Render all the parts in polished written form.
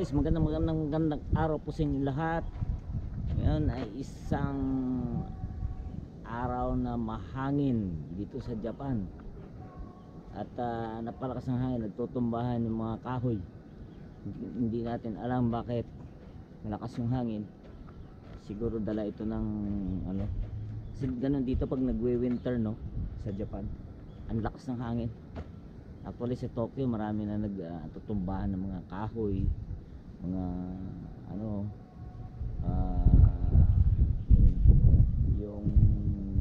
guys, magandang araw po sa inyo lahat. Ngayon ay isang araw na mahangin dito sa Japan. At napalakas ng hangin, nagtutumbahan yung mga kahoy. Hindi natin alam bakit malakas yung hangin. Siguro dala ito ng ano. Kasi ganun dito pag nagwe-winter, no, sa Japan. Ang lakas ng hangin. Actually sa Tokyo marami na nagtutumbahan ng mga kahoy, mga ano, yung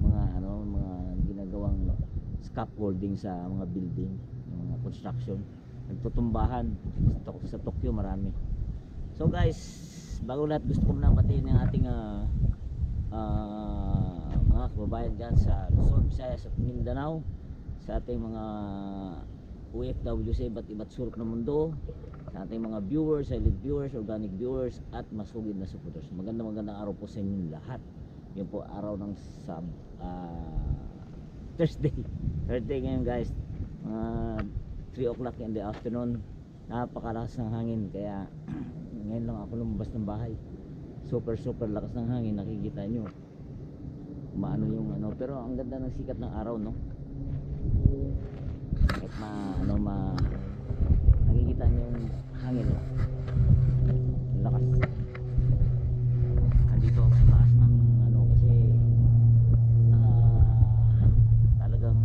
mga ano, mga ginagawang scaffolding sa mga building, yung mga construction, nagtutumbahan sa Tokyo marami. So guys, bago lahat gusto ko muna batiin ng ating mga kababayan dyan sa Luzon, Visayas at Mindanao, sa ating mga OFW sa iba't sulok ng mundo, sa ating mga viewers, silent viewers, organic viewers at masugid na supporters. Magandang araw po sa inyo lahat. Yun po araw ng Thursday ngayon guys, 3 o'clock in the afternoon. Napakalakas ng hangin, kaya ngayon lang ako lumabas ng bahay. Super lakas ng hangin, nakikita nyo maano yung ano, pero ang ganda ng sikat ng araw, no? Kahit nakikita nyo yung hangin, no? Ang lakas. Andito ako sa taas ng ano, kasi talagang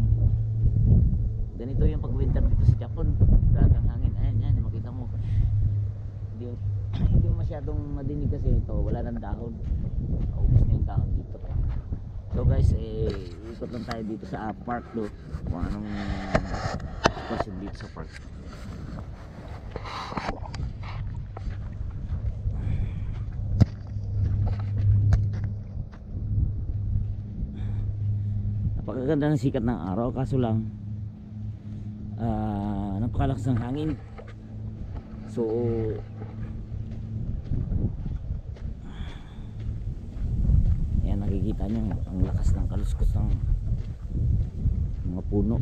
ganito yung pag winter dito sa Japan. Talagang hangin, ayan, makita mo. Hindi masyadong madinig kasi ito, wala nang dahon. Ubus na yung dahon dito. So guys, ikot lang tayo dito sa park, do, kung anong sitwasyon dito sa park. Napakaganda ng sikat ng araw, kaso lang napakalakas ng hangin. So nakikita nyo ang lakas ng kaluskos ng mga puno.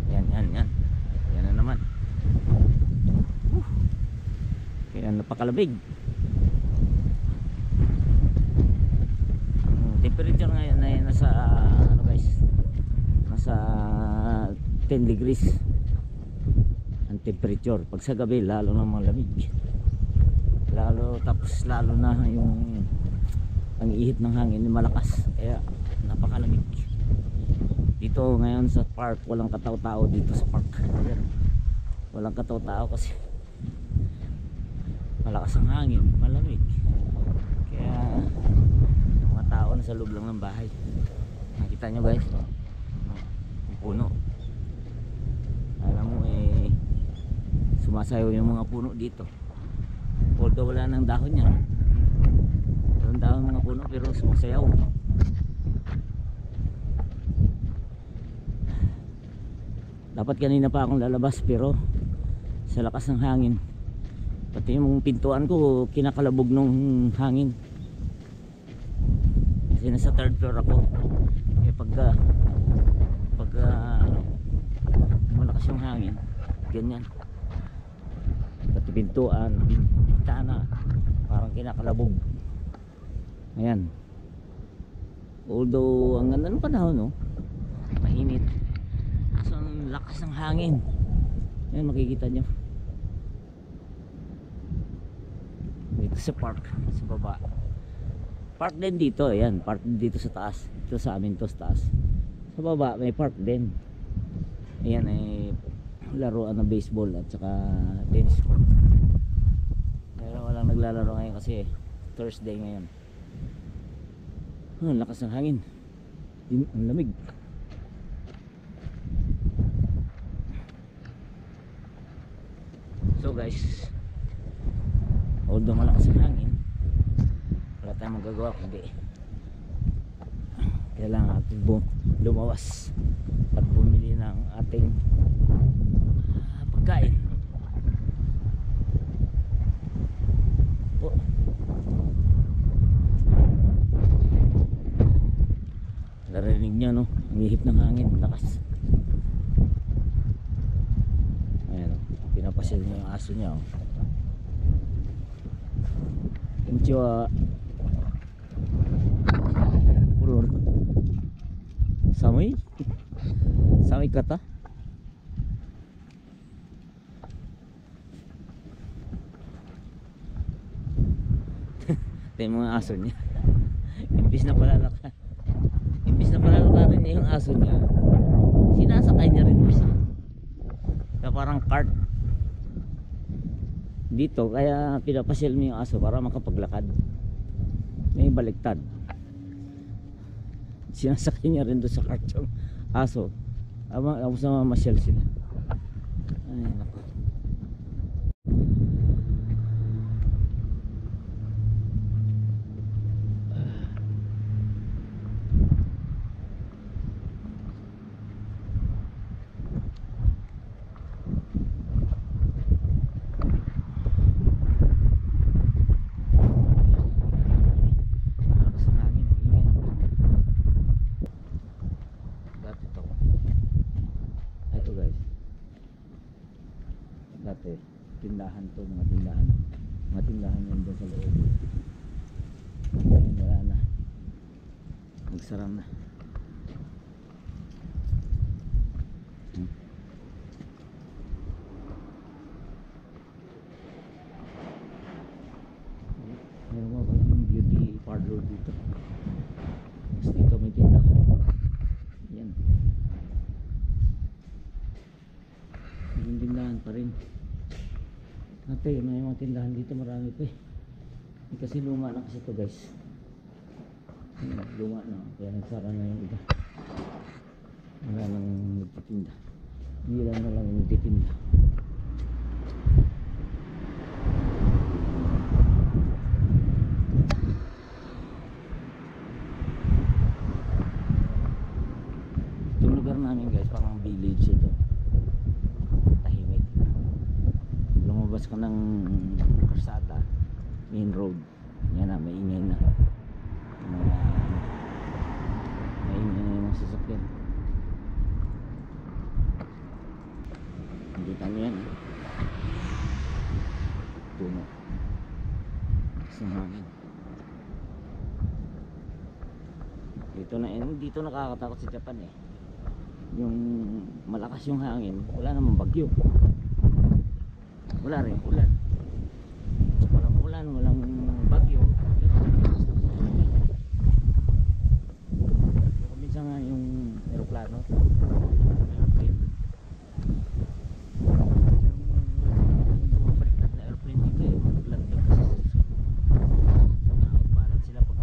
Yan na naman. Kaya napakalabig. Ang temperature ngayon ay nasa ano guys, nasa 10 degrees ang temperature. Pag sa gabi lalo na malamig, tapos lalo na yung ang ihip ng hangin malakas, kaya napakalamig dito ngayon sa park. Walang kataw-tao dito sa park. Ayan, walang kataw-tao kasi malakas ang hangin, malamig, kaya yung mga tao nasa loob lang ng bahay. Nakita nyo guys, yung puno, alam mo sumasayaw yung mga puno dito. Although wala nang dahon yan, walang dahon mga puno, pero sumasayaw. Dapat kanina pa akong lalabas, pero sa lakas ng hangin, pati yung pintuan ko kinakalabog ng hangin. Kasi nasa 3rd floor ako. Kaya pagka malakas yung hangin, ganyan, pati pintuan, bintana parang kinakalabog. Ayan, although ang ganda ng panahon, no, mainit, kaso ang lakas ng hangin. Ayan, makikita nyo dito sa park, sa baba. Park din dito, ayan, park din dito sa taas. Dito sa amin to sa taas. Sa baba may park din. Ayan, laruan ng baseball at saka tennis court. Pero walang naglalaro ngayon kasi Thursday ngayon. Ang lakas ng hangin, ang lamig. So guys, although malakas ang hangin, wala tayong magagawa kundi kailangan natin lumawas at bumili ng ating pagkain. Narinig niya, no, ang ihip ng hangin, lakas. pinapasyal niya yung aso niya, oh. Konnichiwa. Puro Samui? Samui kata? Ito yung mga aso niya. Imbis na palalakarin niya yung aso niya, sinasakay niya rin isa. Kaya parang cart dito, kaya pinapasyal mo yung aso para makapaglakad. May baliktad, sinasakay niya rin doon sa cart yung aso. Ako sa mamasyal sila. Ay naku. Dati tindahan to, mga tindahan yun dyan sa loob. Ngayon wala na, nagsara na. Meron mo ba yung beauty parlor dito? Tapos dito may tindahan yan, yung tindahan pa rin. Ate, may mga tindahan dito, marami pa eh. Kasi luma na kasi ito guys. Luma na, kaya nagsara na yung iba. Wala nang nagtitinda. Ilan na lang nagtitinda. Itong lugar namin guys, parang village ito. Lumabas ka ng karsada, main road, yan na, maingay na yung sasakyan. Nakita nyo yan, puno sa hangin dito. Nakakatakot sa Japan eh, yung malakas yung hangin, wala namang bagyo, wala rin ulan, walang bagyo. Minsan nga yung aeroplano, bumabaliktad na aeroplane dito eh, maglandag kasi balat sila pag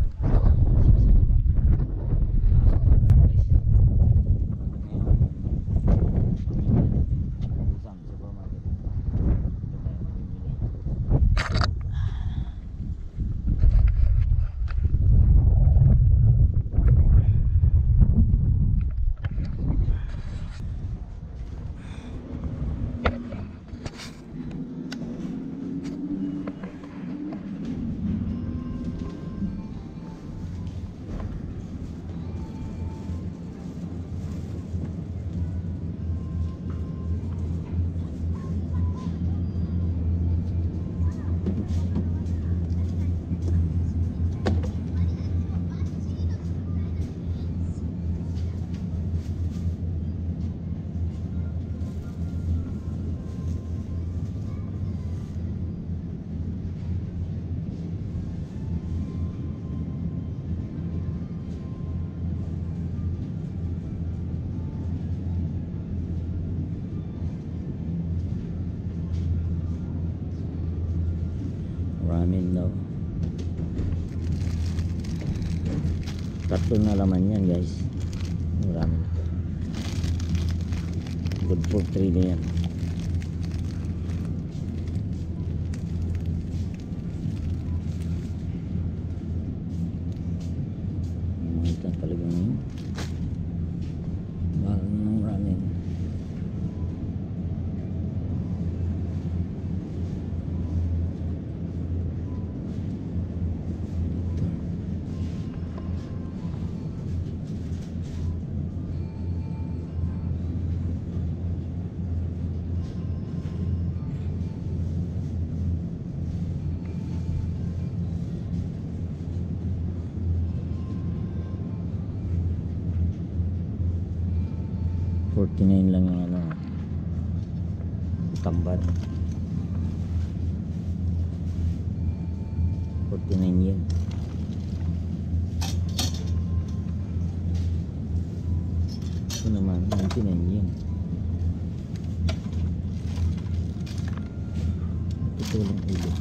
ramen daw. Tatlo na laman yan guys, yung ramen. Good for 3 na yan. Ito talagang mahal ng ramen. 49 lang yung ano, tamban. 49 yen. Ito naman 99 yen. Ito lang ulo.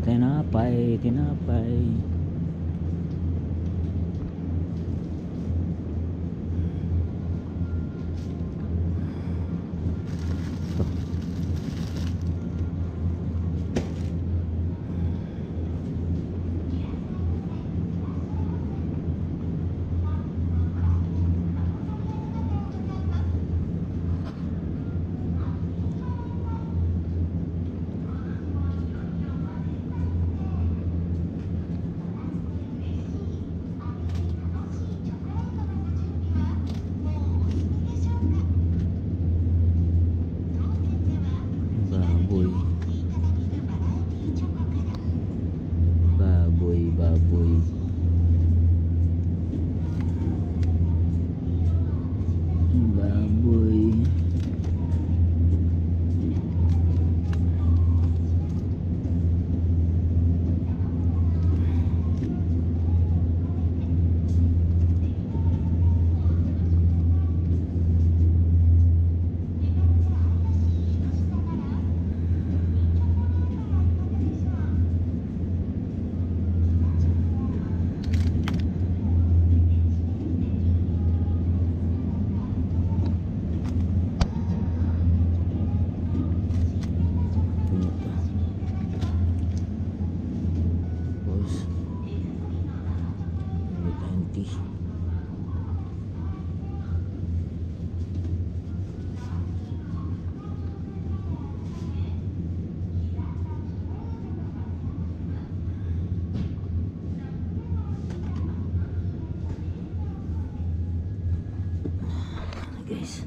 Tinapay, tinapay. Ito. Baboy. Guys,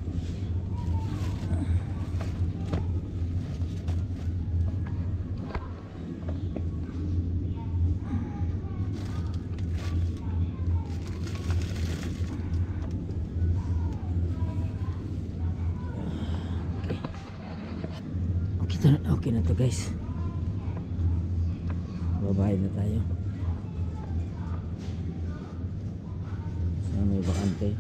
okay na to guys. Babayad na tayo. Sana may bakante.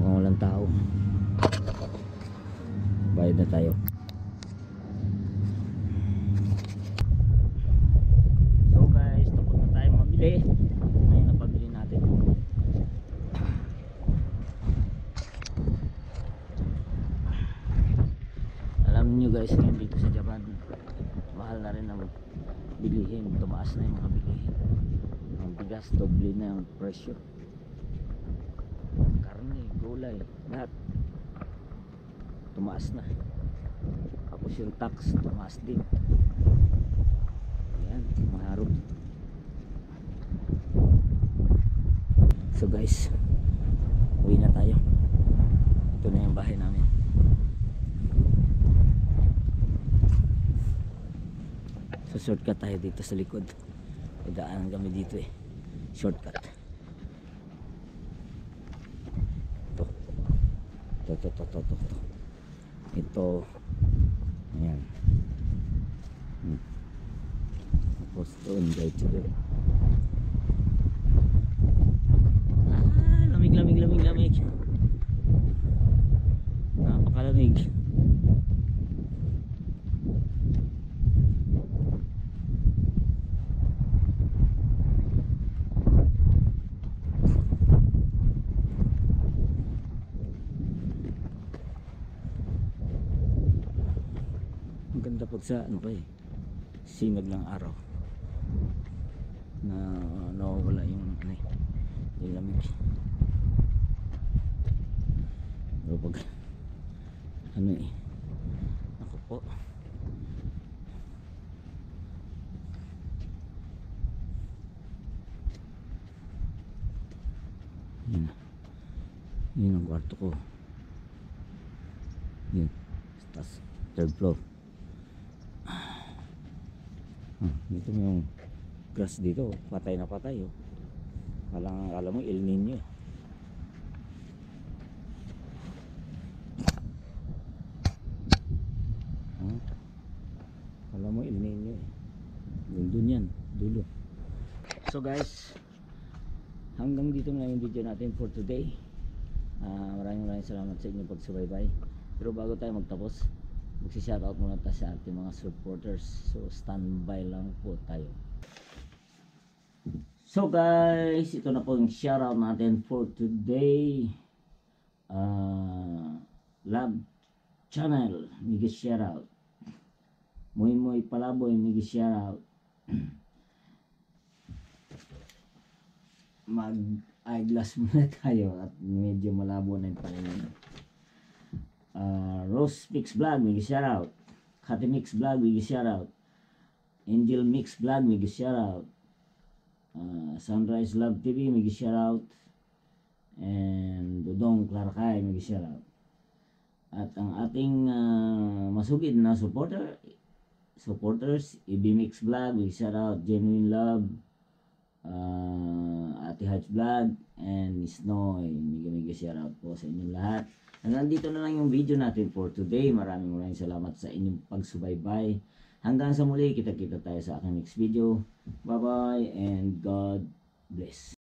Walang tao. Bayad na tayo. So guys, tapos na tayo mamili. Ngayon na pabili natin. Alam niyo guys, ngayon dito sa Japan, mahal na rin ang bilihin. Tumaas na yung mga bilihin. Ang bigas, doble na yung presyo. Karne, gulay, lahat tumaas na. Tapos yung tax tumaas din. Ayan, maharap. So guys, uwi na tayo. Ito na yung bahay namin. So shortcut tayo dito sa likod. May daanan kami dito eh. Shortcut. Ito ayan. Tapos doon diretso doon. Lamig. Ganda pag sa ano pa eh, sinag ng araw na nawawala yung ano eh, yung lamig. Pero pag ano eh, ako po, yun, yun ang kwarto ko, yun, taas, third floor. Dito mo yung grass dito, patay na patay oh. Akala mo El Nino. Akala mo El Nino eh. Dun yan, dulo. So guys, hanggang dito na yung video natin for today. Maraming salamat sa inyong pagsubaybay. Pero bago tayo magtapos, magsi-shoutout muna tayo sa ating mga supporters. So standby lang po tayo. So guys, ito na po yung shoutout natin for today. Love Channel, mega shoutout. Muy Palaboy, mega shoutout. Mag eyeglass muna tayo at medyo malabo na yung paningin. Rose Mix Vlog, mega shoutout. Kati Mix Vlog, mega shoutout. Angel Mix Vlog, mega shoutout. Sunrise Love TV, mega shoutout. And Dudong Clarkay, mega shoutout. At ang ating masugid na supporters, EB Mix Vlog, mega shoutout. Genuine Love, Ate Hatch Vlog, and Snoy, mega shoutout po sa inyong lahat. Hanggang dito na lang yung video natin for today. Maraming salamat sa inyong pagsubaybay. Hanggang sa muli, kita-kita tayo sa aking next video. Bye bye and God bless.